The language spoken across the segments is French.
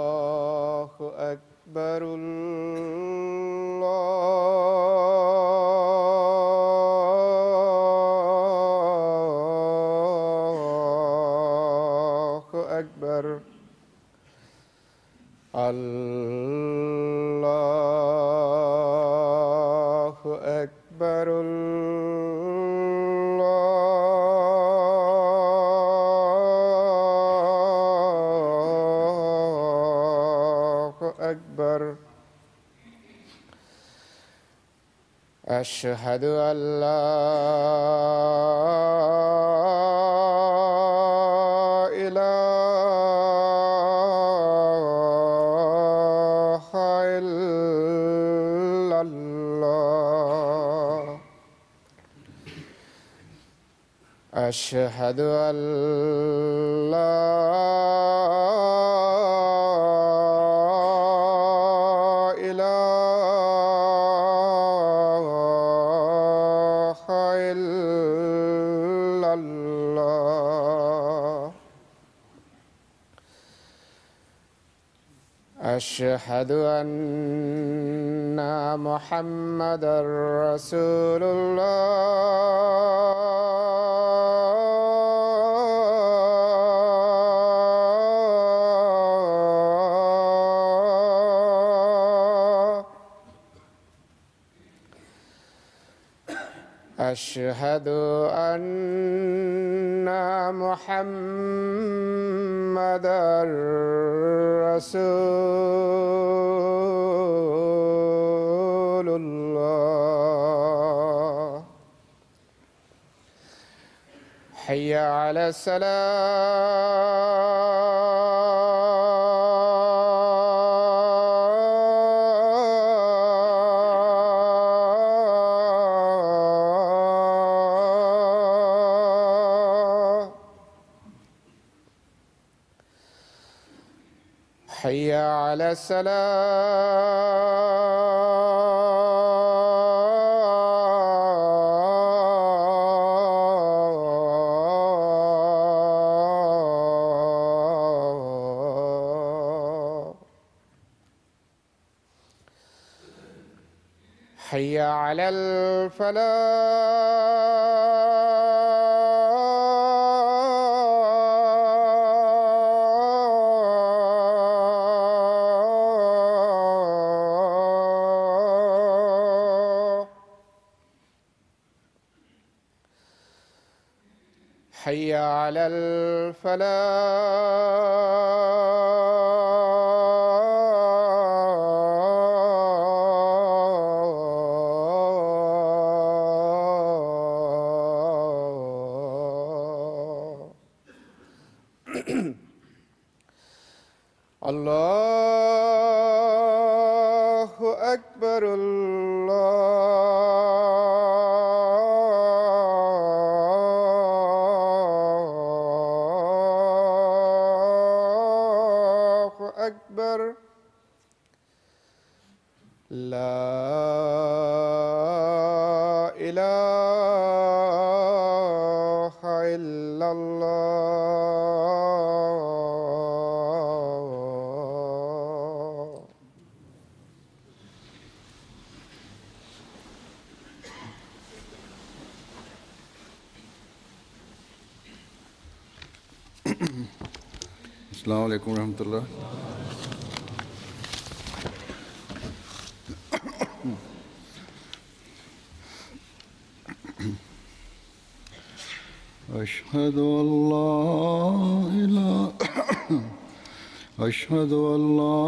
الله أكبر الله أكبر الله أكبر أكبر. أشهد أن لا إله إلا الله. أشهد أن لا أشهد أن محمدًا رسول الله. أشهد أن محمدًا رسول الله. حي على الصلاة. حي على الصلاة. حي على الفلاح. حي على الفلاح. الله أكبر الله أكبر. لا إله إلا الله. السلام عليكم ورحمة الله. أشهد أن لا إله أشهد أن لا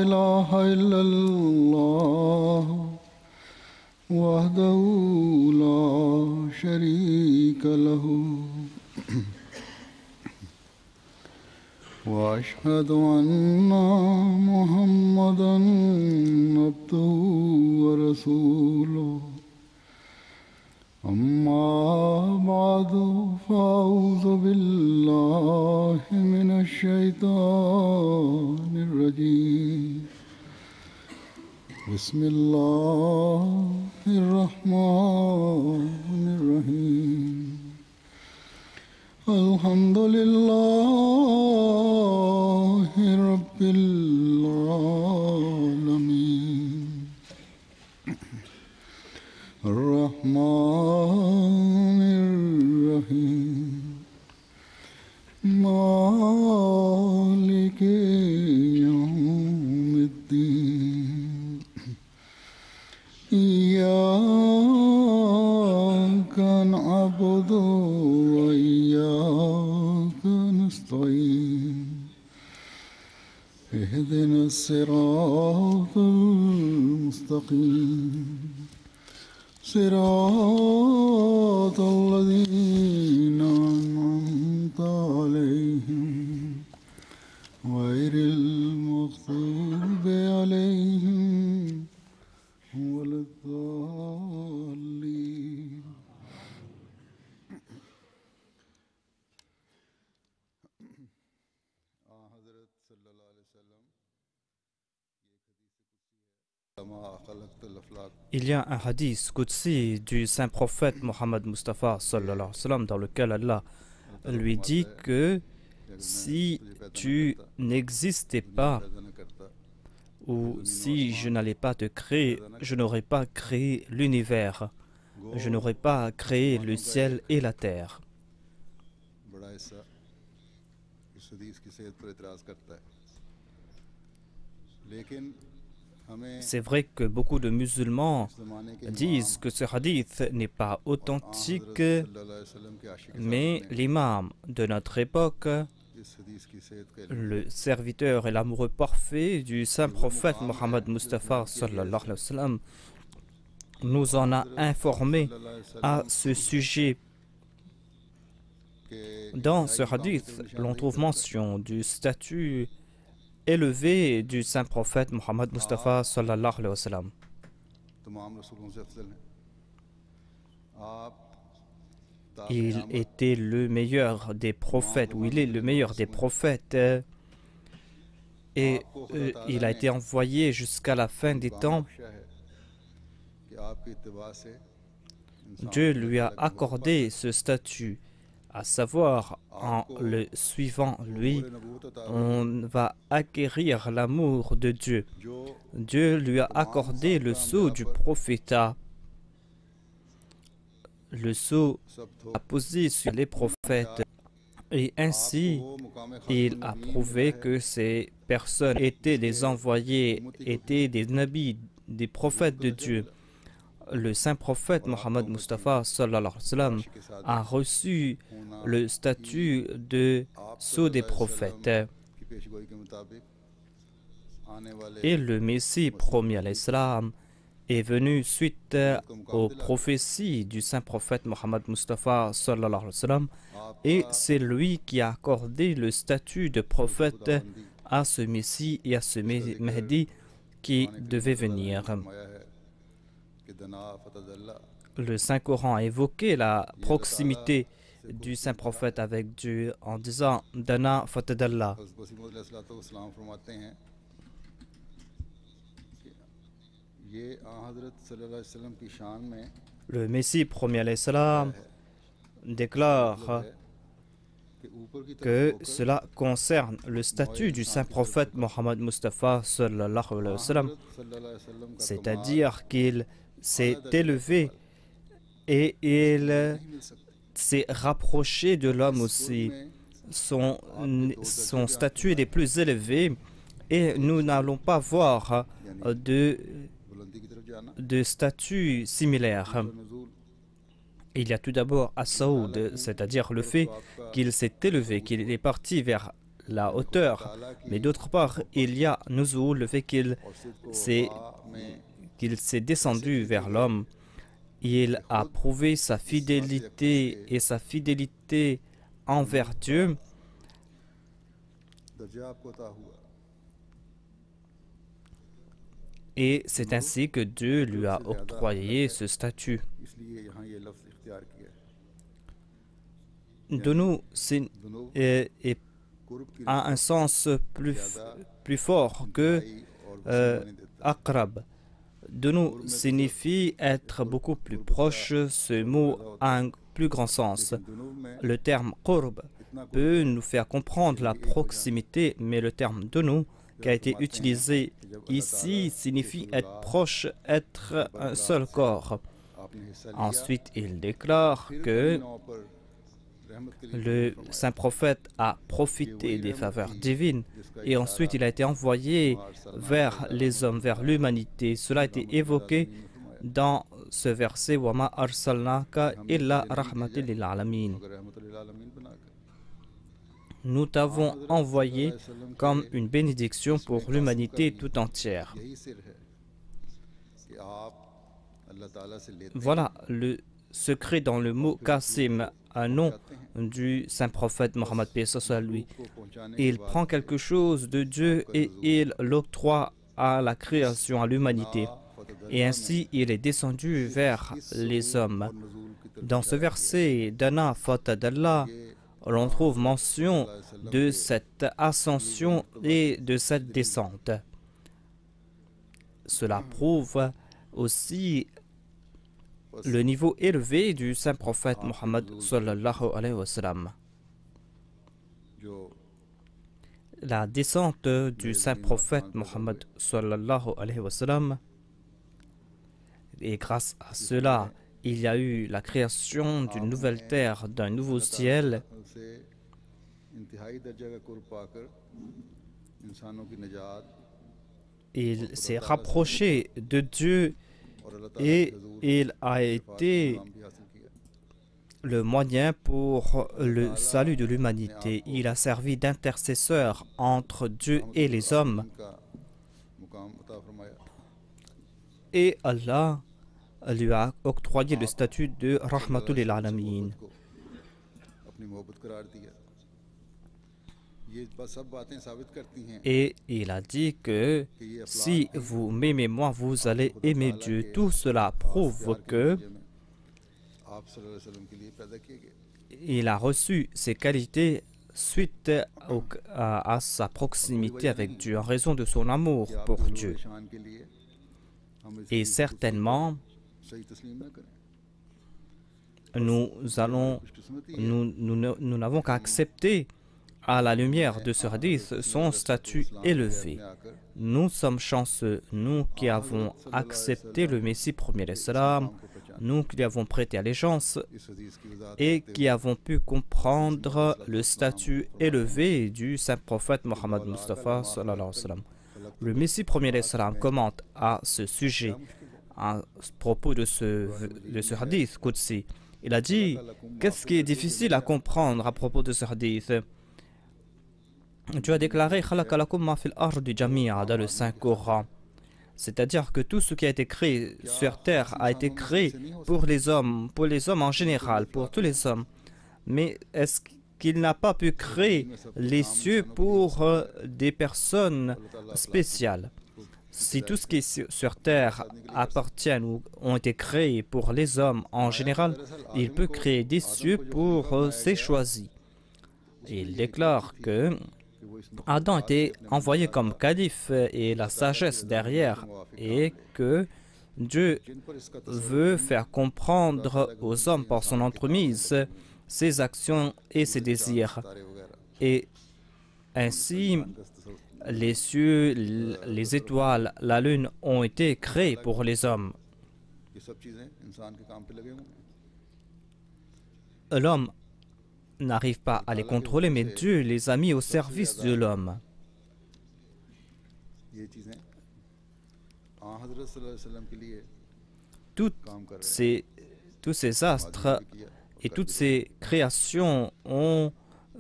إله إلا الله وحده لا شريك له وأشهد أن محمدًا عبده ورسوله. أما بعد فأعوذ بالله من الشيطان الرجيم بسم الله الرحمن الرحيم الحمد لله رب العالمين الرحمن الرحيم مالك يوم الدين إياك نعبد وإياك نستعين اهدنا الصراط المستقيم صراط الذين أنعمت عليهم غير المغضوب عليهم ولا الضالين Il y a un hadith qudsi du saint prophète Mohammed Mustafa sallallahu alayhi wa sallam dans lequel Allah lui dit que si tu n'existais pas ou si je n'allais pas te créer, je n'aurais pas créé l'univers, je n'aurais pas créé le ciel et la terre. C'est vrai que beaucoup de musulmans disent que ce hadith n'est pas authentique, mais l'imam de notre époque, le serviteur et l'amoureux parfait du saint prophète Mohammed Mustafa sallallahu alayhi wa sallam, nous en a informé à ce sujet. Dans ce hadith, l'on trouve mention du statut élevé du saint prophète Mohammed Mustafa sallallahu alayhi wa sallam. Il était le meilleur des prophètes, ou il est le meilleur des prophètes, et il a été envoyé jusqu'à la fin des temps. Dieu lui a accordé ce statut, à savoir, en le suivant lui, on va acquérir l'amour de Dieu. Dieu lui a accordé le sceau du prophétat. Le sceau a posé sur les prophètes. Et ainsi, il a prouvé que ces personnes étaient des envoyés, étaient des nabis, des prophètes de Dieu. Le saint prophète Mohammed Mustafa sallallahu alayhi wa sallam a reçu le statut de sceau des prophètes. Et le Messie promis à l'Islam est venu suite aux prophéties du saint prophète Mohammed Mustafa sallallahu alayhi wa sallam, et c'est lui qui a accordé le statut de prophète à ce Messie et à ce Mahdi qui devait venir. Le Saint-Coran a évoqué la proximité du Saint-Prophète avec Dieu en disant « Dana fatadallah ». Le Messie promis alayhi salam déclare que cela concerne le statut du Saint-Prophète Mohammed Mustafa sallallahu alayhi wa sallam, c'est-à-dire qu'il s'est élevé et il s'est rapproché de l'homme aussi. Son statut est des plus élevés et nous n'allons pas voir de statut similaire. Il y a tout d'abord As-Saoud, c'est-à-dire le fait qu'il s'est élevé, qu'il est parti vers la hauteur. Mais d'autre part, il y a Nuzul, le fait qu'il s'est descendu vers l'homme. Il a prouvé sa fidélité et sa fidélité envers Dieu. Et c'est ainsi que Dieu lui a octroyé ce statut. de nous a un sens plus fort que Aqrab. De nous signifie être beaucoup plus proche. Ce mot a un plus grand sens. Le terme qurb peut nous faire comprendre la proximité, mais le terme de nous qui a été utilisé ici signifie être proche, être un seul corps. Ensuite, il déclare que le saint prophète a profité des faveurs divines et ensuite il a été envoyé vers les hommes, vers l'humanité. Cela a été évoqué dans ce verset Wama arsalnaka illa rahmatil lil alamin. Nous t'avons envoyé comme une bénédiction pour l'humanité tout entière. Voilà le secret dans le mot Qasim, un nom du saint prophète Mohammed paix soit lui. Il prend quelque chose de Dieu et il l'octroie à la création, à l'humanité. Et ainsi, il est descendu vers les hommes. Dans ce verset d'Ana Fata d'Allah, l'on trouve mention de cette ascension et de cette descente. Cela prouve aussi le niveau élevé du saint prophète Mohammed sallallahu alayhi wa sallam. La descente du saint prophète Mohammed sallallahu alayhi wa sallam, et grâce à cela, il y a eu la création d'une nouvelle terre, d'un nouveau ciel. Il s'est rapproché de Dieu et il a été le moyen pour le salut de l'humanité. Il a servi d'intercesseur entre Dieu et les hommes. Et Allah lui a octroyé le statut de Rahmatul lil Alamin. Et il a dit que si vous m'aimez moi, vous allez aimer Dieu. Tout cela prouve que il a reçu ces qualités suite à sa proximité avec Dieu, en raison de son amour pour Dieu. Et certainement, nous n'avons qu'à accepter à la lumière de ce hadith son statut élevé. Nous sommes chanceux, nous qui avons accepté le Messie premier l'Islam, nous qui lui avons prêté allégeance et qui avons pu comprendre le statut élevé du saint prophète Mohammed Mustafa sallallahu alayhi wa sallam. Le Messie premier l'Islam commente à ce sujet à propos de ce hadith Qudsi. Il a dit, qu'est-ce qui est difficile à comprendre à propos de ce hadith? Dieu a déclaré dans le Saint-Coran. C'est-à-dire que tout ce qui a été créé sur terre a été créé pour les hommes en général, pour tous les hommes. Mais est-ce qu'il n'a pas pu créer les cieux pour des personnes spéciales? Si tout ce qui est sur terre appartient ou ont été créés pour les hommes en général, il peut créer des cieux pour ces choisis. Il déclare que Adam était envoyé comme calife et la sagesse derrière, et que Dieu veut faire comprendre aux hommes par son entremise ses actions et ses désirs. Et ainsi, les cieux, les étoiles, la lune ont été créés pour les hommes. L'homme n'arrive pas à les contrôler, mais Dieu les a mis au service de l'homme. Tous ces astres et toutes ces créations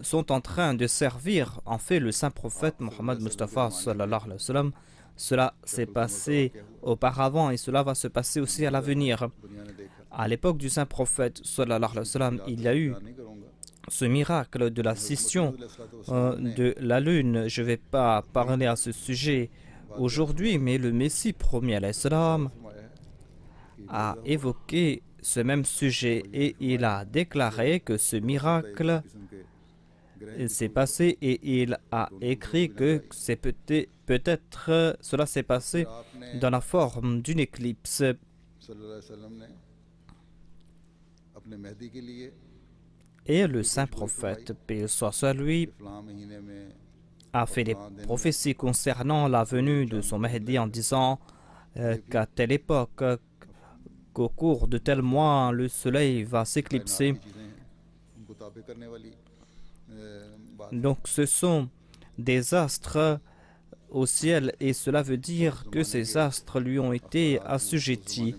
sont en train de servir en fait le saint prophète Mohammed Mustafa sallallahu alayhi wa sallam. Cela s'est passé auparavant et cela va se passer aussi à l'avenir. À l'époque du saint prophète sallallahu alayhi wa sallam, il y a eu ce miracle de la scission de la lune. Je ne vais pas parler à ce sujet aujourd'hui, mais le Messie premier alayhi salam a évoqué ce même sujet et il a déclaré que ce miracle s'est passé et il a écrit que c'est peut-être cela s'est passé dans la forme d'une éclipse. Et le saint prophète, paix soit sur lui, a fait des prophéties concernant la venue de son Mahdi en disant qu'à telle époque, qu'au cours de tel mois, le soleil va s'éclipser. Donc ce sont des astres au ciel et cela veut dire que ces astres lui ont été assujettis.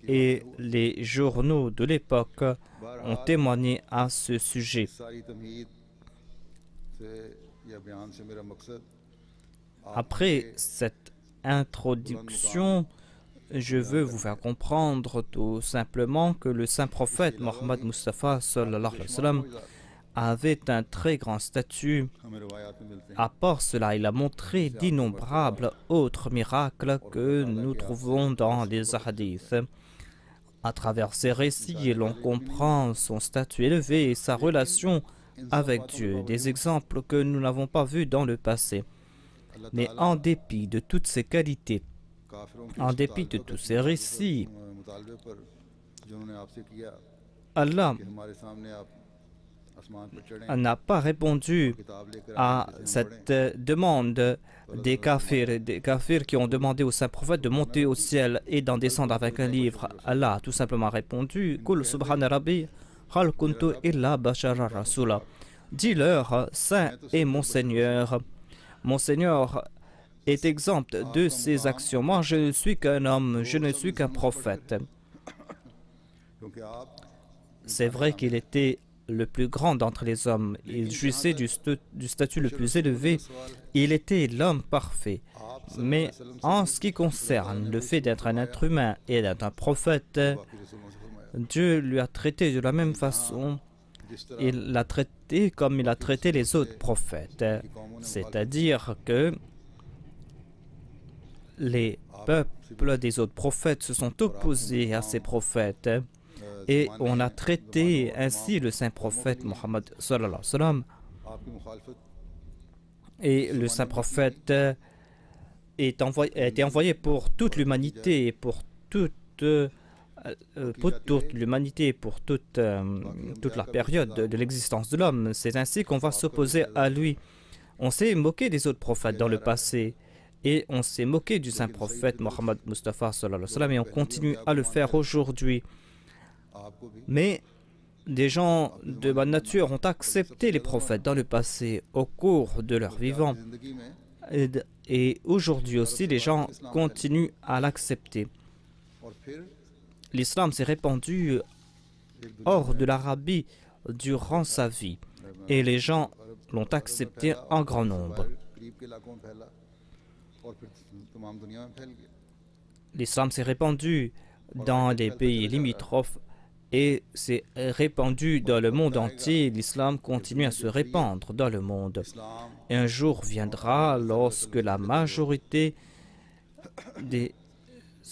Et les journaux de l'époque ont témoigné à ce sujet. Après cette introduction, je veux vous faire comprendre tout simplement que le saint prophète Mohammed Mustafa sallallahu alayhi wa sallam avait un très grand statut. À part cela, il a montré d'innombrables autres miracles que nous trouvons dans les hadiths. À travers ces récits, l'on comprend son statut élevé et sa relation avec Dieu, des exemples que nous n'avons pas vus dans le passé. Mais en dépit de toutes ces qualités, en dépit de tous ces récits, Allah n'a pas répondu à cette demande des kafirs qui ont demandé au saint prophète de monter au ciel et d'en descendre avec un livre. Allah a tout simplement répondu « Kul subhana rabbi hal kuntu illa bashara rasula » Dis-leur, Saint est mon Seigneur. Mon Seigneur est exempt de ses actions. Moi, je ne suis qu'un homme, je ne suis qu'un prophète. C'est vrai qu'il était le plus grand d'entre les hommes. Il jouissait du statut le plus élevé. Il était l'homme parfait. Mais en ce qui concerne le fait d'être un être humain et d'être un prophète, Dieu lui a traité de la même façon. Il l'a traité comme il a traité les autres prophètes. C'est-à-dire que les peuples des autres prophètes se sont opposés à ces prophètes. Et on a traité ainsi le saint prophète Mohammed sallallahu alayhi wa sallam. Et le saint prophète a été envoyé pour toute l'humanité, pour toute l'humanité, pour toute la période de l'existence de l'homme. C'est ainsi qu'on va s'opposer à lui. On s'est moqué des autres prophètes dans le passé et on s'est moqué du saint prophète Mohammed Mustafa sallallahu alayhi wa sallam et on continue à le faire aujourd'hui. Mais des gens de bonne nature ont accepté les prophètes dans le passé au cours de leur vivant. Et aujourd'hui aussi, les gens continuent à l'accepter. L'islam s'est répandu hors de l'Arabie durant sa vie et les gens l'ont accepté en grand nombre. L'islam s'est répandu dans les pays limitrophes et s'est répandu dans le monde entier. L'islam continue à se répandre dans le monde. Et un jour viendra lorsque la majorité des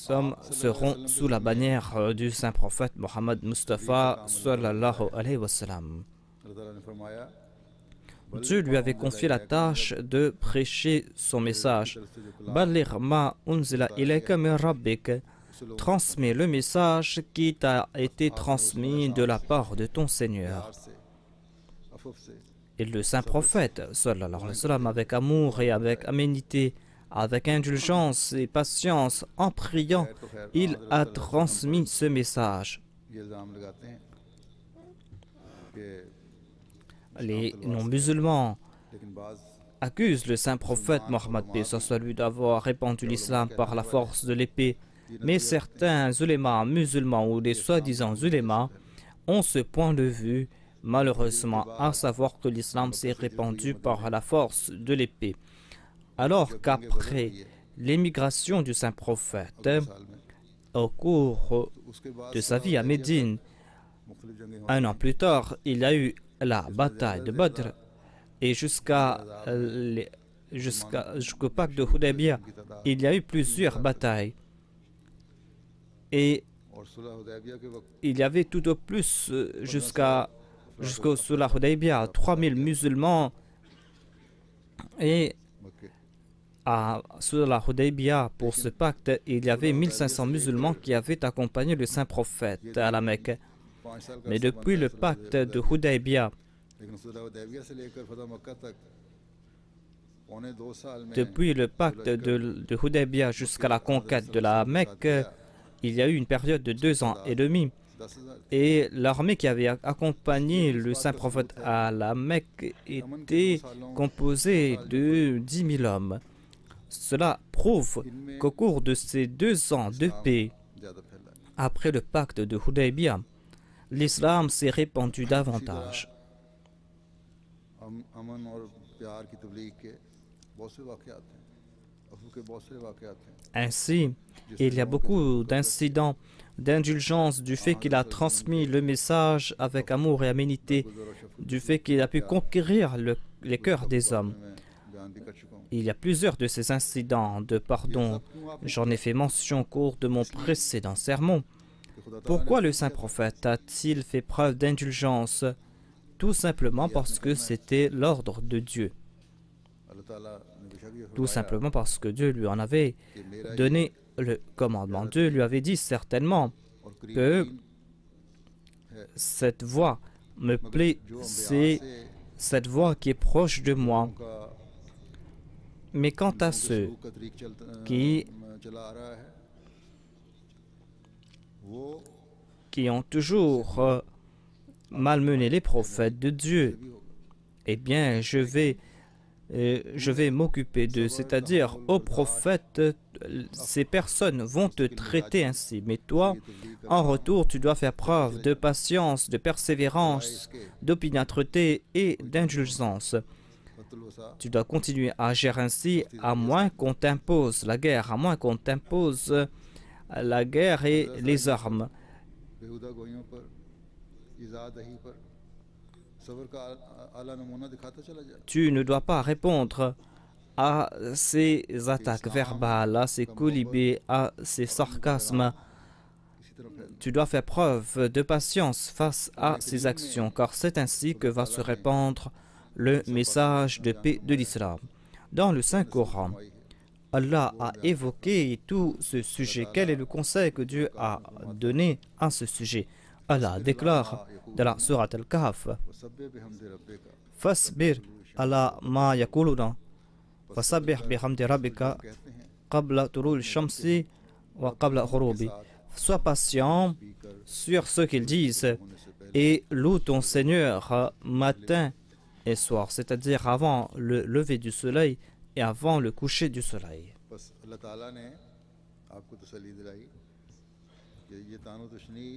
hommes seront sous la bannière du saint prophète Mohammed Mustafa sallallahu alayhi wa sallam. Dieu lui avait confié la tâche de prêcher son message. Balligh ma unzila ilayka min rabbik. Transmets le message qui t'a été transmis de la part de ton Seigneur. Et le saint prophète, sallallahu alayhi wa sallam, avec amour et avec aménité, avec indulgence et patience, en priant, il a transmis ce message. Les non-musulmans accusent le saint prophète Mohammed lui d'avoir répandu l'islam par la force de l'épée. Mais certains ulémas musulmans ou des soi-disant ulémas ont ce point de vue, malheureusement, à savoir que l'islam s'est répandu par la force de l'épée. Alors qu'après l'émigration du saint prophète, au cours de sa vie à Médine, un an plus tard, il y a eu la bataille de Badr et jusqu'au pacte de Hudaybiyah, il y a eu plusieurs batailles. Et और सुलह हुदैबिया के वक्त il y avait tout au plus jusqu'au Sulh Hudaybiyah 3000 musulmans. Et मक्के à Sulh Hudaybiyah, pour ce pacte, il y avait 1500 musulmans qui avaient accompagné le saint prophète à la Mecque. 5 साल का Mais depuis le pacte de Hudaybiyah, लेकिन सुलह हुदैबिया से लेकर फतह मक्का तक पौने 2 साल में depuis le pacte de Hudaybiyah jusqu'à la conquête de la Mecque, il y a eu une période de 2 ans et demi. 10,000 Et l'armée qui avait accompagné le saint prophète à la Mecque était composée de 10 000 hommes. Cela prouve qu'au cours de ces 2 ans de paix, ज़्यादा फैला है। après le pacte de Hudaybiyah, l'islam s'est répandu davantage. अमन और प्यार की तबलीग के बहुत से वाक़यात हैं, अफ़ू के बहुत से वाक़यात हैं। Ainsi, il y a beaucoup d'incidents d'indulgence du fait qu'il a transmis le message avec amour et aménité, du fait qu'il a pu conquérir les cœurs des hommes. मैं बयान भी कर चुका हूँ। Il y a plusieurs de ces incidents de pardon. J'en ai fait mention au cours de mon précédent sermon. Pourquoi le saint prophète a-t-il fait preuve d'indulgence? Tout simplement parce que c'était l'ordre de Dieu. अल्लाह ताला ने बेशक ये Tout फरमाया simplement parce que Dieu lui en avait कि मेरा donné le commandement. Dieu lui avait dit certainement और que करीब cette voie me plaît, c'est cette voie qui est proche de moi. का Mais quant à ceux सलूक का तरीक qui, चला आ रहा है वो qui ont toujours malmené les prophètes de Dieu, eh bien, je vais m'occuper d'eux. C'est-à-dire, aux prophètes, ces personnes vont te traiter ainsi. Mais toi, en retour, tu dois faire preuve de patience, de persévérance, d'opiniâtreté et d'indulgence. फतुल वसा Tu dois continuer à agir ainsi, à moins qu'on t'impose la guerre, à moins qu'on t'impose la guerre et les armes. बेहुदा गोइयों पर इज़ा दही पर सब्र का आला नमूना दिखाता चला जाए। Tu ne dois pas répondre à ces attaques verbales, à ces colibés, à ces sarcasmes. इसी तरह फैल Tu dois faire preuve de patience face à ces actions, car c'est ainsi que va se répandre le message de paix de l'islam. Dans le Saint-Coran, Allah a évoqué tout ce sujet. Quel est le conseil que Dieu a donné à ce sujet? Allah déclare dans la sourate Al-Kahf: वसब्बे बिहम्दि रब्बिका Fasbir ala ma yakuluna, fasabbih bihamdi rabbika कहते हैं qabla tulul shamsi wa qabla ghurubi. Sois patient sur ce qu'ils disent et loue ton Seigneur matin et soir, c'est-à-dire avant le lever du soleil et avant le coucher du soleil. बस अल्लाह ताला ने आपको तसल्ली दिलाई कि ये तानो दुश्मनी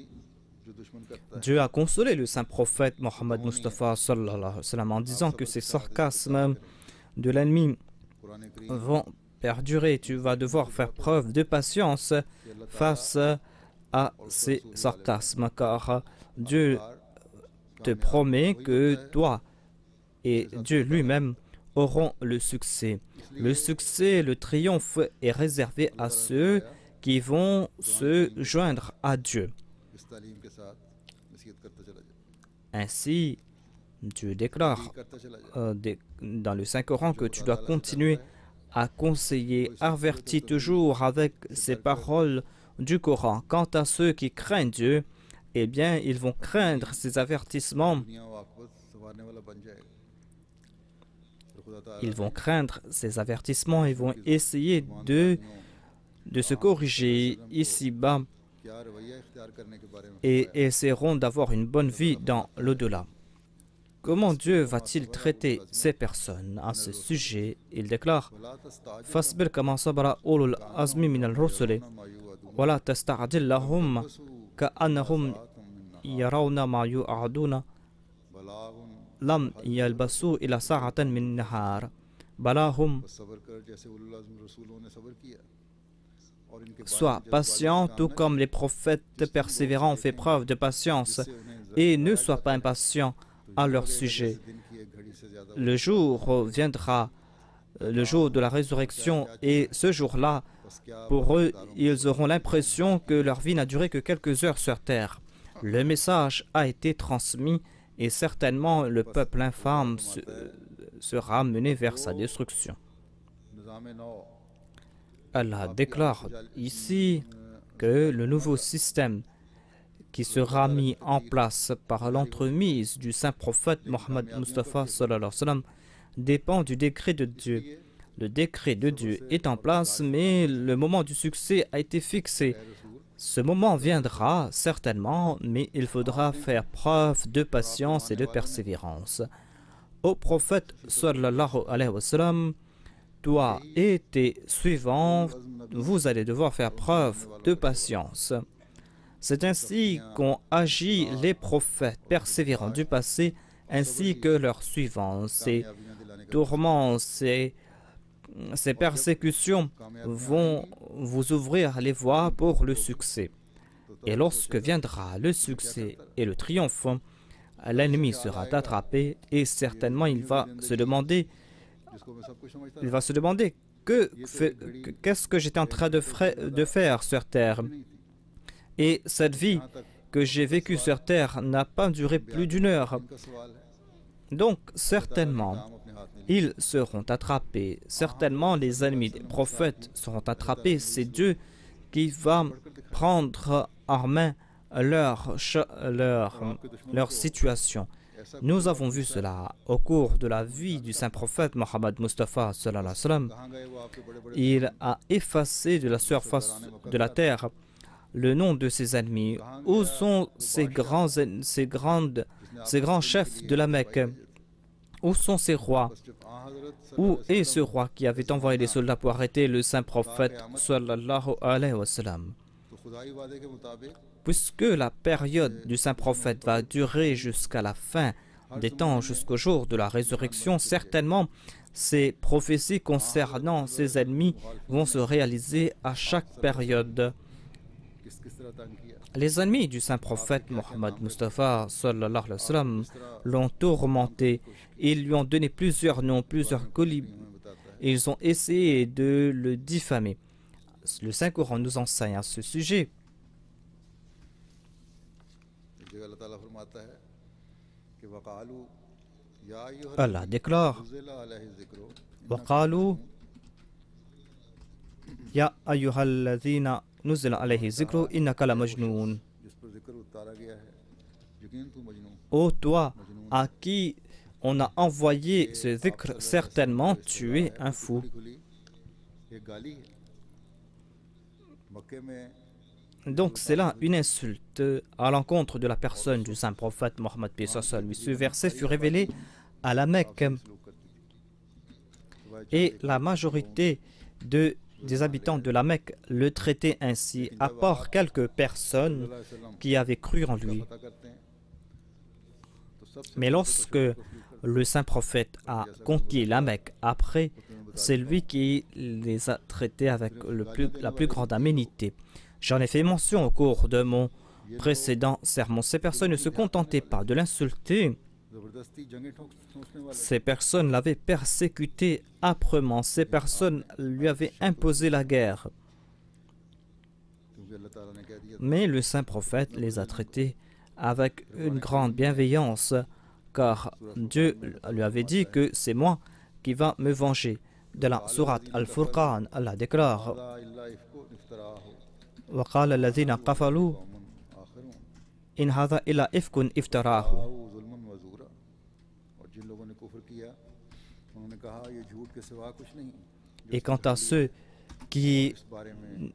जो दुश्मन करता है Dieu a consolé le saint prophète Mohammed Mustafa sallallahu alayhi wa sallam en disant que ces sarcasmes de l'ennemi Quran Karim vont perdurer. Tu vas devoir faire preuve de patience face à ces sarcasmes, car Dieu te promet que toi et Dieu lui-même auront le succès. Le succès, le triomphe est réservé à ceux qui vont se joindre à Dieu. इस तालीम के साथ नसीहत करता चला जाए Ainsi, Dieu déclare करता चला जाए dans le Saint-Coran que tu dois continuer à conseiller, avertis toujours avec ces paroles du Coran. Quant à ceux qui craignent Dieu, eh bien, ils vont craindre ces avertissements. दुनिया वो आखिरत संवारने वाला बन जाएगा तो खुदा ताला Ils vont craindre ces avertissements, ils vont essayer de se corriger ici-bas क्या रवैया इख्तियार करने के बारे में et essaieront d'avoir une bonne vie dans l'au-delà. Comment Dieu va-t-il traiter ces personnes? À ce sujet, il déclare: वला तस्ताज فاصبر كما صبر أولو العزم من الرسل मा युअदून ولا تستعجل لهم كأنهم तुम يرون ما يوعدون बलाहुन لم يلبسوا إلى ساعة من نهار بلاهم. सब्र कर जैसे उलुल अज़्म रसूलों ने सब्र किया और इनके Sois patient, tout comme les prophètes persévérants ont fait preuve de patience, et ne sois pas impatient à leur sujet. दिन की एक घड़ी से ज्यादा Le jour viendra, le jour de la résurrection, et ce jour-là Pour eux, ils auront l'impression que leur vie n'a duré que quelques heures sur terre. Le message a été transmis et certainement le peuple infâme sera mené vers sa destruction. Allah déclare ici que le nouveau système qui sera mis en place par l'entremise du saint prophète Mohammed Mustafa sallallahu alayhi wa sallam dépend du décret de Dieu. Le décret de Dieu est en place, mais le moment du succès a été fixé. Ce moment viendra certainement, mais il faudra faire preuve de patience et de persévérance. Ô prophète sallallahu alayhi wa sallam, toi et tes suivants, vous allez devoir faire preuve de patience. C'est ainsi qu'ont agi les prophètes persévérants du passé, ainsi que leurs suivants. Ces tourments, ces persécutions vont vous ouvrir les voies pour le succès. Et lorsque viendra le succès et le triomphe, l'ennemi sera attrapé et certainement il va se demander qu'est-ce que j'étais en train de faire sur terre. Et cette vie que j'ai vécue sur terre n'a pas duré plus d'une heure. Donc certainement, ils seront attrapés. Certainement, les ennemis des prophètes seront attrapés. C'est Dieu qui va prendre en main leur situation. Nous avons vu cela au cours de la vie du saint prophète Mohammed Mustafa sallallahu alayhi wa sallam. Il a effacé de la surface de la terre le nom de ses ennemis. Où sont ces grands chefs de la Mecque? Où sont ces rois? Où est ce roi qui avait envoyé des soldats pour arrêter le saint prophète sallallahu alayhi wa sallam? Puisque la période du saint prophète va durer jusqu'à la fin des temps, jusqu'au jour de la résurrection, certainement ces prophéties concernant ses ennemis vont se réaliser à chaque période. Les ennemis du saint prophète Mohammed Mustafa sallallahu alayhi wa sallam l'ont tourmenté. Ils lui ont donné plusieurs noms, plusieurs colibres. Ils ont essayé de le diffamer. Le Saint-Coran nous enseigne à ce sujet. Allah déclare وَقَالُوا يَا أَيُّهَا الَّذِينَ نُزِّلَ عَلَيْهِ الذِّكْرُ إِنَّكَ لَمَجْنُونَ. Ô toi à qui on a envoyé ce dhikr, certainement tu es un fou. Donc c'est là une insulte à l'encontre de la personne du saint prophète Mohammed p. lui. Ce verset fut révélé à la Mecque et la majorité des habitants de la Mecque le traitaient ainsi, à part quelques personnes qui avaient cru en lui. Mais lorsque le saint prophète a conquis la Mecque, après, c'est lui qui les a traités avec la plus grande aménité. J'en ai fait mention au cours de mon précédent sermon. Ces personnes ne se contentaient pas de l'insulter. Ces personnes l'avaient persécuté âprement. Ces personnes lui avaient imposé la guerre. Mais le saint prophète les a traités avec une grande bienveillance, car Dieu lui avait dit que c'est moi qui va me venger. De la sourate Al-Furqan, Allah déclare وَقَالَ الَّذِينَ قَفَلُوا إِنْ هَذَا إِلَّا إِفْكٌ إِفْتَرَاهُ. Et quant à ceux qui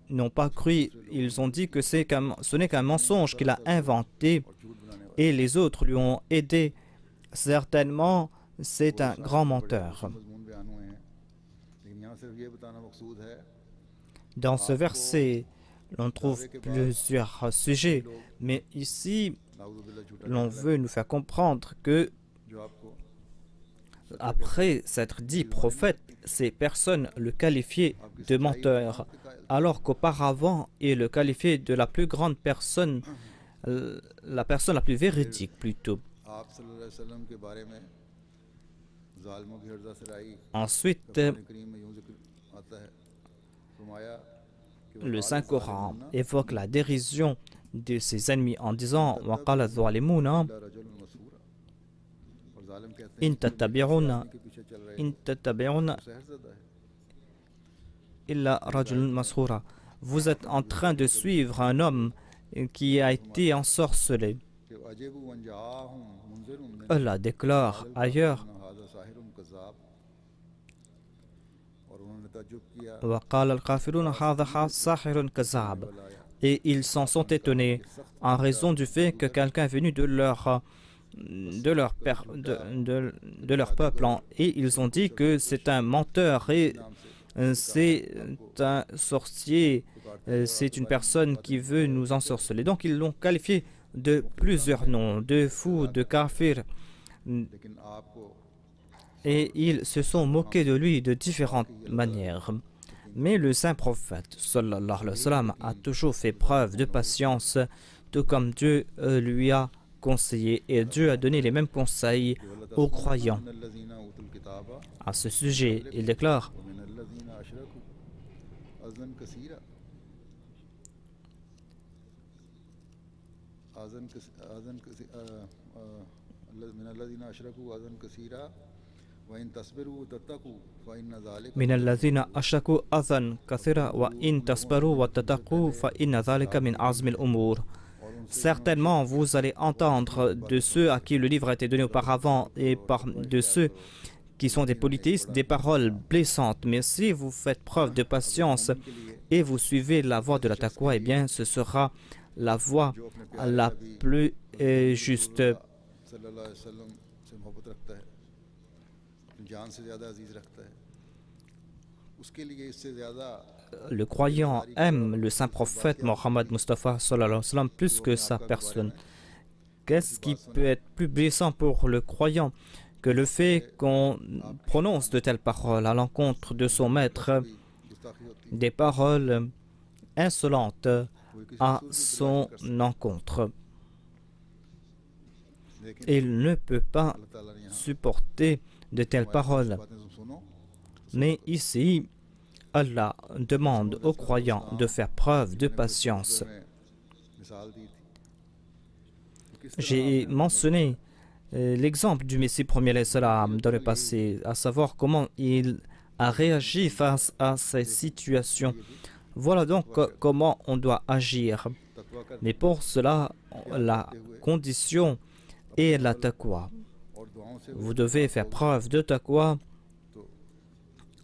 n'ont pas cru, ils ont dit que ce n'est qu'un mensonge qu'il a inventé et les autres lui ont aidé. Certainement, c'est un grand menteur. Dans ce verset, l'on trouve plusieurs sujets, mais ici, l'on veut nous faire comprendre que après s'être dit prophète, ces personnes le qualifiaient de menteur, alors qu'auparavant, il le qualifiait de la plus grande personne, la personne la plus véridique plutôt. Ensuite, le Saint-Coran évoque la dérision de ses ennemis en disant وَقَالَ الظَّالِمُونَ إِن تَتَّبِعُونَ إِلَّا رَجُلٌ مَسْحُورًا. Vous êtes en train de suivre un homme qui a été ensorcelé. Allah déclare ailleurs وَقَالَ الْكَافِرُونَ هَذَا سَاحِرٌ كَذَّابٌ. Et ils s'en sont étonnés en raison du fait que quelqu'un est venu de leur peuple, et ils ont dit que c'est un menteur et c'est un sorcier, c'est une personne qui veut nous ensorceler. Donc ils l'ont qualifié de plusieurs noms, de fou, de kafir, et ils se sont moqués de lui de différentes manières. Mais le saint prophète sallallahu alayhi wa sallam a toujours fait preuve de patience, tout comme Dieu lui a conseillé, et Dieu a donné les mêmes conseils aux croyants. À ce sujet, il déclare من الذين أشركوا أذى كثيرا وإن تصبروا وتتقوا فإن ذلك من عزم الأمور. Certainement, vous allez entendre de ceux à qui le livre a été donné auparavant et de ceux qui sont des polythéistes des paroles blessantes. Mais si vous faites preuve de patience et vous suivez la voie de la taqwa, eh bien, ce sera la voie la plus juste. Le croyant aime le saint prophète Mohammed Mustafa sallallahu alayhi wa sallam plus que sa personne. Qu'est-ce qui peut être plus blessant pour le croyant que le fait qu'on prononce de telles paroles à l'encontre de son maître, des paroles insolentes à son encontre? Il ne peut pas supporter de telles paroles. Mais ici, Allah demande aux croyants de faire preuve de patience. J'ai mentionné l'exemple du Messie premier salam dans le passé, à savoir comment il a réagi face à ces situations. Voilà donc comment on doit agir. Mais pour cela, la condition est la taqwa. Vous devez faire preuve de taqwa,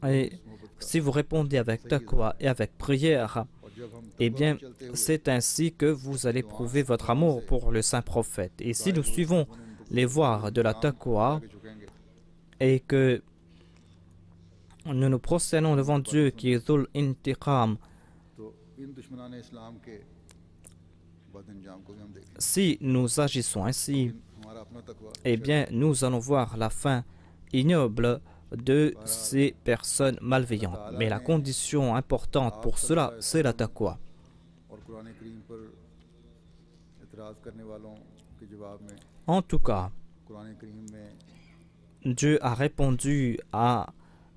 et si vous répondez avec taqwa et avec prière, eh bien, c'est ainsi que vous allez prouver votre amour pour le saint prophète. Et si nous suivons les voies de la taqwa et que nous nous prosternons devant Dieu qui est Dhul Intiqam, si nous agissons ainsi, eh bien, nous allons voir la fin ignoble de ces personnes malveillantes. Mais la condition importante pour cela, c'est la taqwa. En tout cas, Dieu a répondu à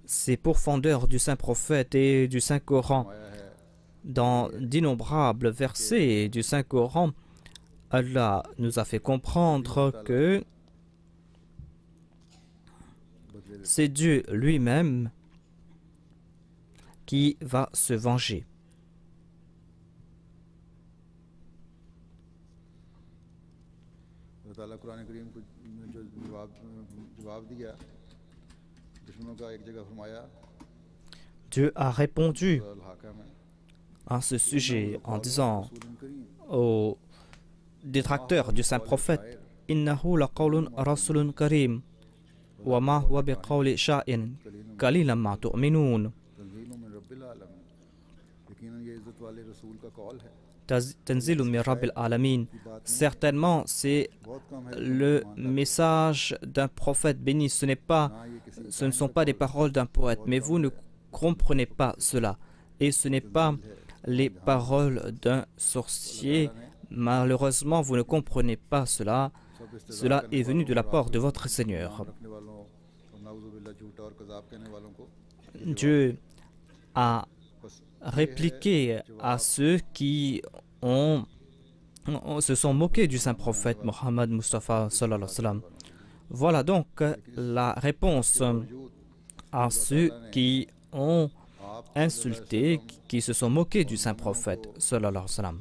ces pourfendeurs du saint prophète et du saint Coran. Dans d'innombrables versets du saint Coran, Allah nous a fait comprendre que c'est Dieu lui-même qui va se venger. Dieu a répondu à ce sujet en disant aux détracteurs du saint prophète: Innahu laqawlun rasulun karim wa ma huwa biqawli sha'in qalilan ma tu'minun. Tanzilun min rabbil alamin. Certainement, c'est le message d'un prophète béni. Ce ne sont pas des paroles d'un poète, mais vous ne comprenez pas cela. Et ce n'est pas les paroles d'un sorcier. Malheureusement, vous ne comprenez pas cela. Cela est venu de la part de votre Seigneur. Dieu a répliqué à ceux qui se sont moqués du saint prophète Mohammed Mustafa sallallahu alayhi wa sallam. Voilà donc la réponse à ceux qui ont insulté, qui se sont moqués du saint prophète sallallahu alayhi wa sallam.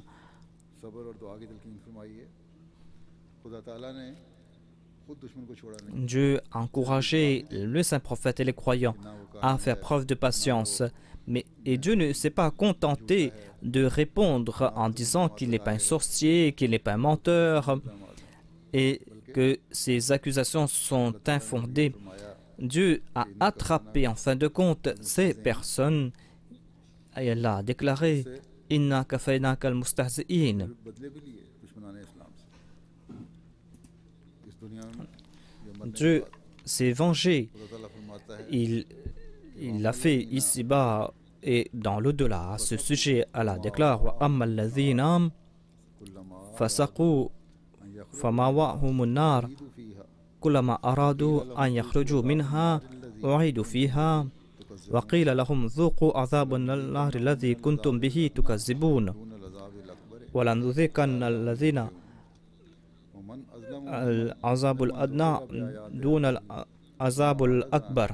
Dieu a encouragé le saint prophète et les croyants à faire preuve de patience. Et Dieu ne s'est pas contenté de répondre en disant qu'il n'est pas un sorcier, qu'il n'est pas un menteur et que ces accusations sont infondées. Dieu a attrapé en fin de compte ces personnes et elle a déclaré « Inna kafaynaka al-mustahzi'in » Dieu s'est vengé. Il l'a fait ici-bas et dans l'au-delà. À ce sujet, Allah déclare « Wa amma alladhina fasaqu famawa'humun nar kullama aradu an yakhruju minha u'idu fiha wa qila lahum dhuqu adhaban an-nar alladhi kuntum bihi tukazzibun wa lanudhiqanna alladhina العذاب الأدنى دون العذاب الأكبر.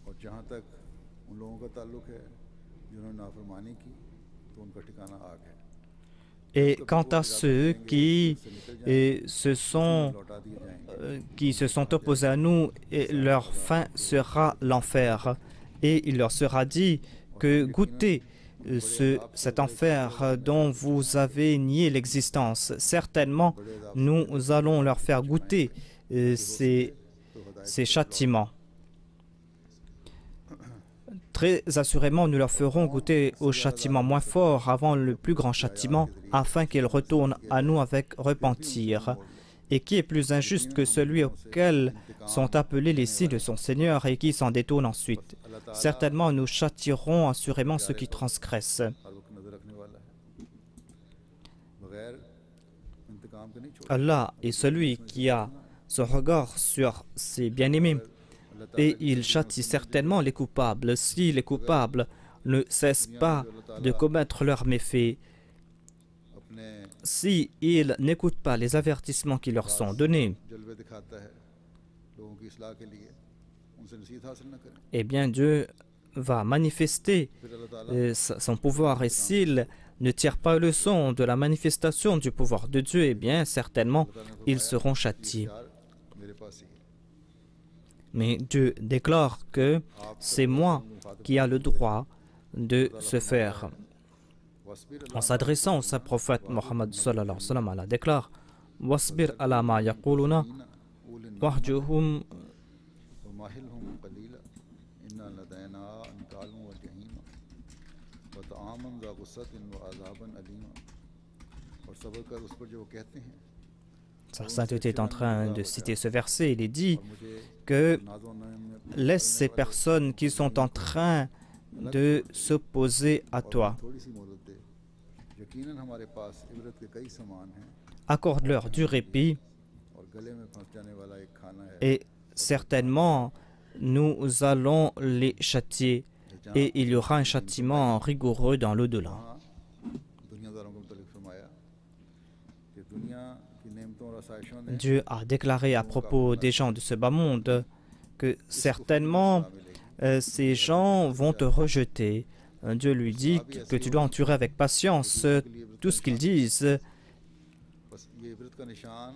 और जहाँ तक उन लोगों का ताल्लुक है जिन्होंने नाफरमानी की तो उनका ठिकाना आग है. Et quant à ceux qui se sont opposés à nous, leur fin sera l'enfer. Et il leur sera dit que goûtez cet enfer dont vous avez nié l'existence. Certainement, nous allons leur faire goûter ces châtiments. Très assurément, nous leur ferons goûter au châtiment moins fort avant le plus grand châtiment, afin qu'ils retournent à nous avec repentir. Et qui est plus injuste que celui auquel sont appelés les signes de son Seigneur et qui s'en détournent ensuite? Certainement, nous châtierons assurément ceux qui transgressent. Allah est celui qui a son regard sur ses bien-aimés. Et il châtie certainement les coupables. Si les coupables ne cessent pas de commettre leurs méfaits, si ils n'écoutent pas les avertissements qui leur sont donnés, eh bien Dieu va manifester son pouvoir. Et s'ils ne tirent pas leçon de la manifestation du pouvoir de Dieu, eh bien certainement ils seront châtiés. Mais Dieu déclare que c'est moi qui ai le droit de se faire. En s'adressant au saint prophète Mohammed sallallahu alayhi wa sallam, Allah déclare Wasbir ala ma yaquluna wahjuhum Sa sainteté est en train de citer ce verset. Il est dit que laisse ces personnes qui sont en train de s'opposer à toi. Accorde-leur du répit et certainement nous allons les châtier et il y aura un châtiment rigoureux dans l'au-delà. Dieu a déclaré à propos des gens de ce bas monde que certainement ces gens vont te rejeter. Dieu lui dit que tu dois endurer avec patience tout ce qu'ils disent.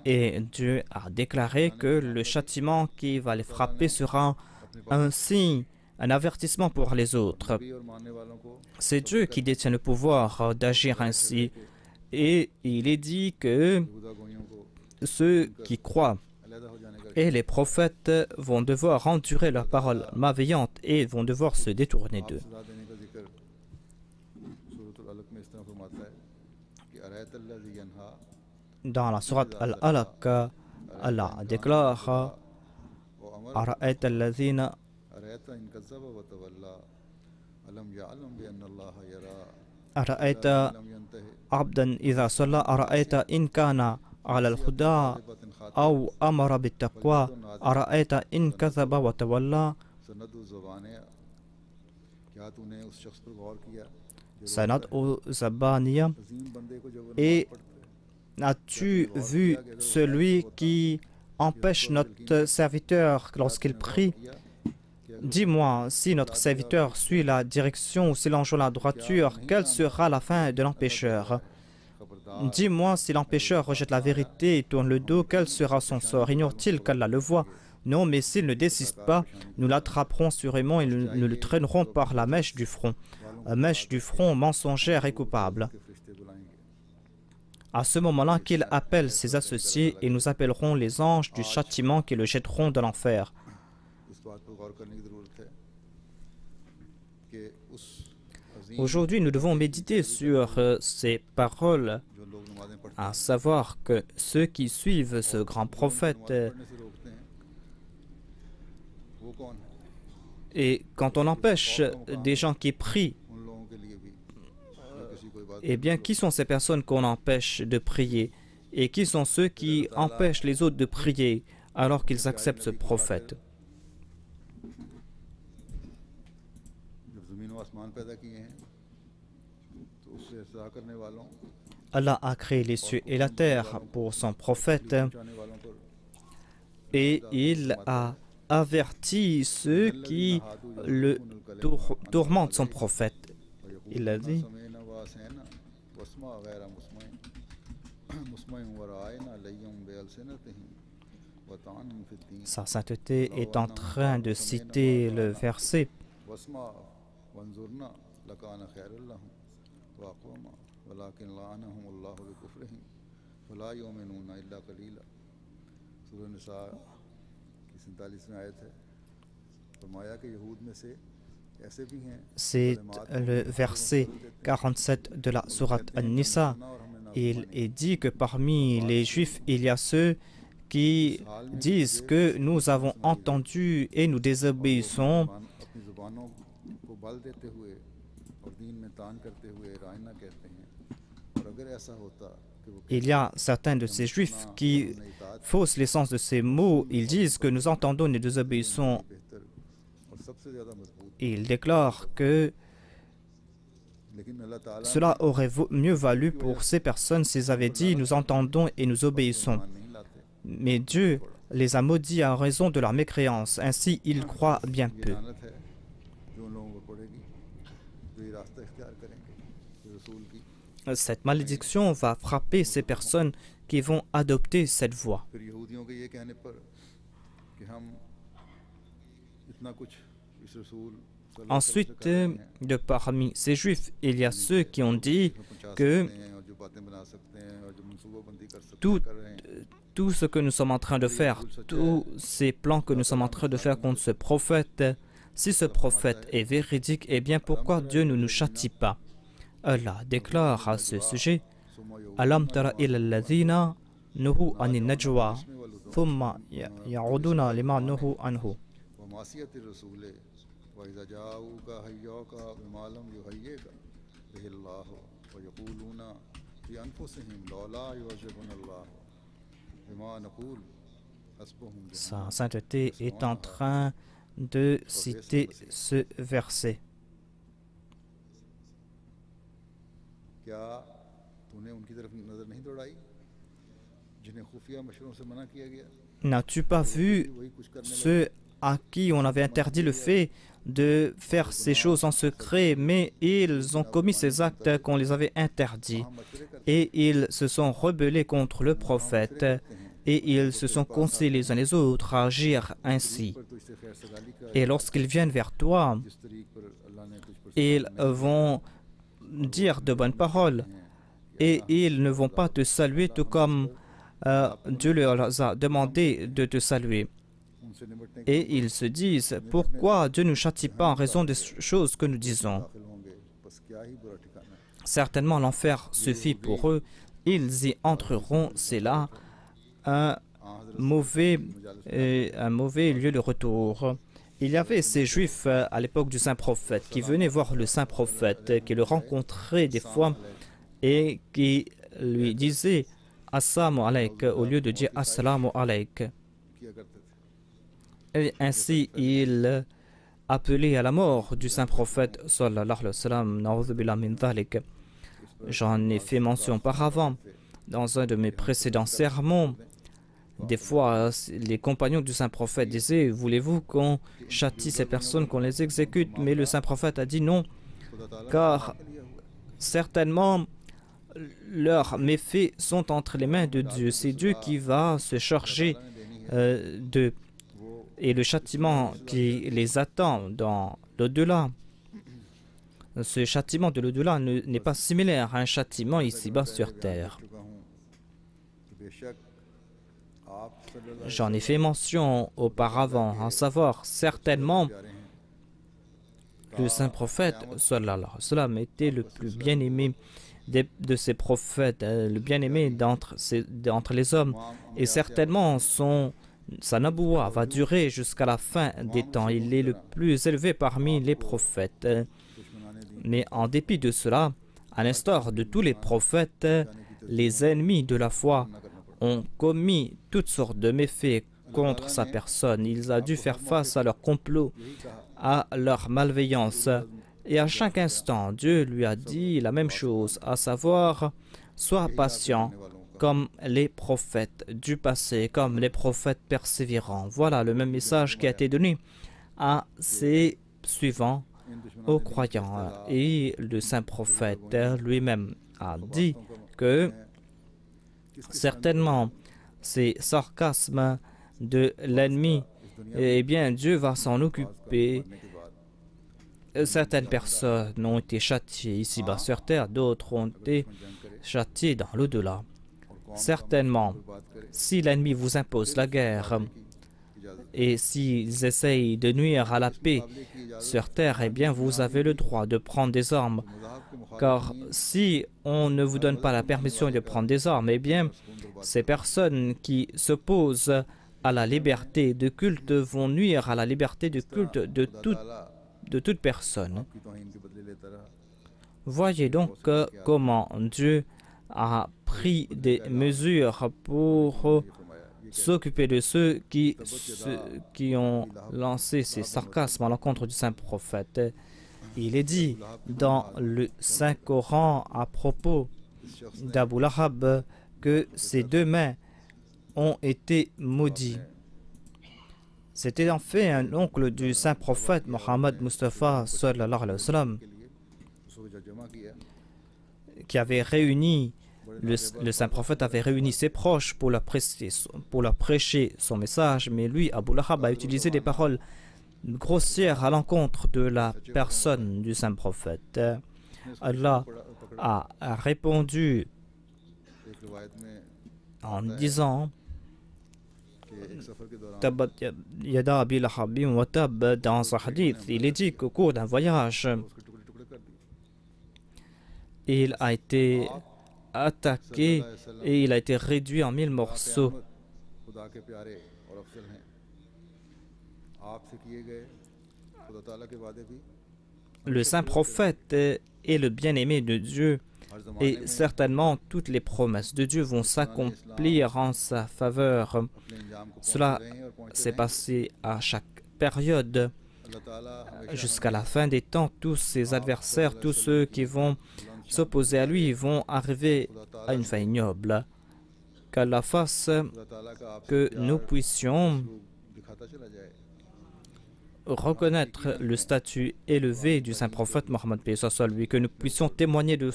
Et Dieu a déclaré que le châtiment qui va les frapper sera un signe, un avertissement pour les autres. C'est Dieu qui détient le pouvoir d'agir ainsi. Et il est dit que ceux qui croient et les prophètes vont devoir endurer leurs paroles malveillantes et vont devoir se détourner d'eux. Dans la sourate Al-Alaq, Allah déclare Ara'ayta alladhina Ara'ayta abdan idha salla ara'ayta in kana على الهدى أو أمر بالتقوى أرأيت إن كذب وتولى سندعو زبانية. Et as-tu vu celui qui empêche notre serviteur lorsqu'il prie? Dis-moi, si notre serviteur suit la direction ou s'il enjoint la droiture, quelle sera la fin de l'empêcheur? Dis-moi, si l'empêcheur rejette la vérité et tourne le dos, quel sera son sort? Ignore-t-il qu'Allah le voit? Non, mais s'il ne désiste pas, nous l'attraperons sûrement et nous le traînerons par la mèche du front. La mèche du front mensongère et coupable. À ce moment-là qu'il appelle ses associés et nous appellerons les anges du châtiment qui le jetteront dans l'enfer. Aujourd'hui, nous devons méditer sur ces paroles, à savoir que ceux qui suivent ce grand prophète, et quand on empêche des gens qui prient, eh bien, qui sont ces personnes qu'on empêche de prier? Et qui sont ceux qui empêchent les autres de prier alors qu'ils acceptent ce prophète? Allah a créé les cieux et la terre pour son prophète et il a averti ceux qui le tourmentent son prophète. Il a dit: Sa sainteté est en train de citer le verset. C'est le verset 47 de la sourate An-Nisa. Il est dit que parmi les Juifs, il y a ceux qui disent que nous avons entendu et nous désobéissons. Il y a certains de ces Juifs qui faussent l'essence de ces mots. Ils disent que nous entendons et nous désobéissons. Ils déclarent que cela aurait mieux valu pour ces personnes s'ils avaient dit « nous entendons et nous obéissons ». Mais Dieu les a maudits à raison de leur mécréance. Ainsi, ils croient bien peu. Cette malédiction va frapper ces personnes qui vont adopter cette voie. Ensuite, de parmi ces Juifs, il y a ceux qui ont dit que tout ce que nous sommes en train de faire, tous ces plans que nous sommes en train de faire contre ce prophète, si ce prophète est véridique, eh bien pourquoi Dieu ne nous châtie pas? Allah déclare à ce sujet: Alam tara ila alladhina nuhu anin najwa thumma ya'uduna lima nuhu anhu. Sa sainteté est en train de citer ce verset. N'as-tu pas vu ceux à qui on avait interdit le fait de faire ces choses en secret, mais ils ont commis ces actes qu'on les avait interdits et ils se sont rebellés contre le prophète et ils se sont conseillés les uns les autres à agir ainsi. Et lorsqu'ils viennent vers toi, ils vont dire de bonnes paroles et ils ne vont pas te saluer tout comme Dieu leur a demandé de te saluer. Et ils se disent: pourquoi Dieu ne nous châtie pas en raison des choses que nous disons? Certainement l'enfer suffit pour eux, ils y entreront, c'est là un mauvais lieu de retour. Il y avait ces Juifs à l'époque du saint prophète qui venaient voir le saint prophète, qui le rencontraient des fois et qui lui disaient: Assalamu alayk au lieu de dire Assalamu alayk. Et ainsi, il appelait à la mort du saint prophète sallallahu alayhi wa sallam. Na'udhu billah min dhalik. J'en ai fait mention auparavant dans un de mes précédents sermons. Des fois, les compagnons du saint prophète disaient: voulez-vous qu'on châtie ces personnes, qu'on les exécute? Mais le saint prophète a dit non, car certainement leurs méfaits sont entre les mains de Dieu. C'est Dieu qui va se charger d'eux. Et le châtiment qui les attend dans l'au-delà, ce châtiment de l'au-delà n'est pas similaire à un châtiment ici-bas sur terre. J'en ai fait mention auparavant, à savoir, certainement, le saint prophète sallallahu alayhi wa sallam était le plus bien-aimé de ses prophètes, le bien-aimé d'entre les hommes. Et certainement, sa naboua va durer jusqu'à la fin des temps. Il est le plus élevé parmi les prophètes. Mais en dépit de cela, à l'instar de tous les prophètes, les ennemis de la foi ont commis toutes sortes de méfaits contre sa personne. Il a dû faire face à leur complot, à leur malveillance. Et à chaque instant, Dieu lui a dit la même chose, à savoir, sois patient comme les prophètes du passé, comme les prophètes persévérants. Voilà le même message qui a été donné à ses suivants, aux croyants. Et le saint prophète lui-même a dit que certainement ces sarcasmes de l'ennemi, eh bien Dieu va s'en occuper. Certaines personnes ont été châtiées ici-bas sur terre, d'autres ont été châtiées dans l'au-delà. Certainement, si l'ennemi vous impose la guerre et s'ils essayent de nuire à la paix sur terre, eh bien vous avez le droit de prendre des armes. Car si on ne vous donne pas la permission de prendre des armes, eh bien ces personnes qui s'opposent à la liberté de culte vont nuire à la liberté de culte de toute personne. Voyez donc comment Dieu a pris des mesures pour s'occuper de ceux qui ont lancé ces sarcasmes à l'encontre du saint prophète. Il est dit dans le Saint-Coran à propos d'Abu Lahab que ses deux mains ont été maudites. C'était en fait un oncle du saint prophète Mohammed Mustafa sallallahu alayhi wa sallam qui avait réuni, le saint prophète avait réuni ses proches pour leur prêcher son message, mais lui, Abu Lahab, a utilisé des paroles grossières à l'encontre de la personne du saint prophète. Allah a répondu en disant Tabat yada Abi Lahabim wa tab. Dans ce hadith, il est dit qu'au cours d'un voyage, il a été attaqué et il a été réduit en 1000 morceaux. Le saint prophète est le bien-aimé de Dieu et certainement toutes les promesses de Dieu vont s'accomplir en sa faveur. Cela s'est passé à chaque période jusqu'à la fin des temps. Tous ses adversaires, tous ceux qui vont s'opposer à lui vont arriver à une fin ignoble. Qu'Allah fasse que nous puissions reconnaître le statut élevé du saint prophète Mohammed, lui, que nous puissions témoigner de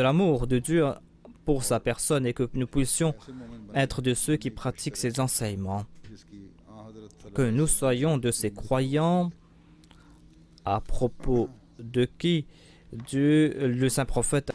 l'amour de Dieu pour sa personne et que nous puissions être de ceux qui pratiquent ses enseignements. Que nous soyons de ces croyants à propos de qui Dieu, le saint prophète,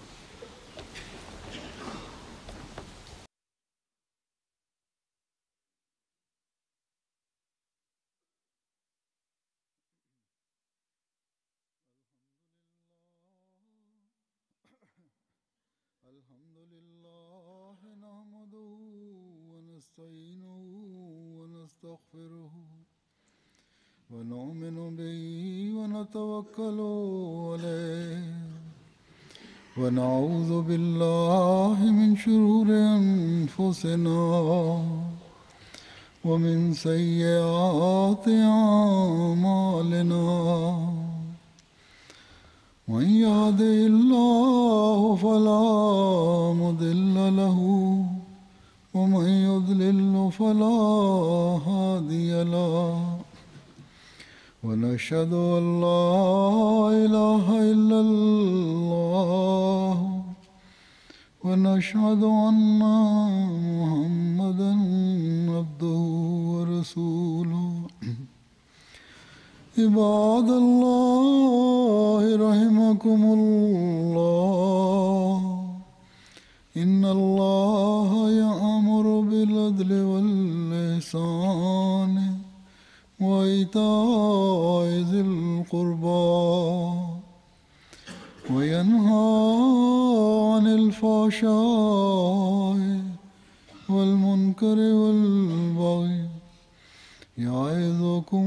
ونؤمن به ونتوكل عليه ونعوذ بالله من شرور أنفسنا ومن سيئات أعمالنا من يهده الله فلا مضل له ومن يضلل فلا هادي له ونشهد أن لا إله إلا الله ونشهد أن محمدا عبده ورسوله عباد الله رحمكم الله إن الله يأمر بالعدل والإحسان وإيتاء ذي القربى وينهى عن الفحشاء والمنكر والبغي يعظكم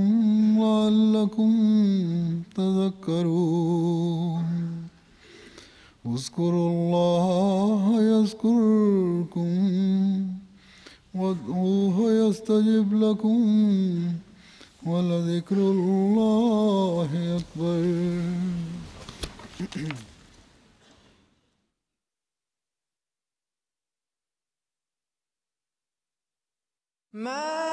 لعلكم تذكرون اذكروا الله يذكركم وادعوه يستجب لكم ولذكر الله أكبر. ما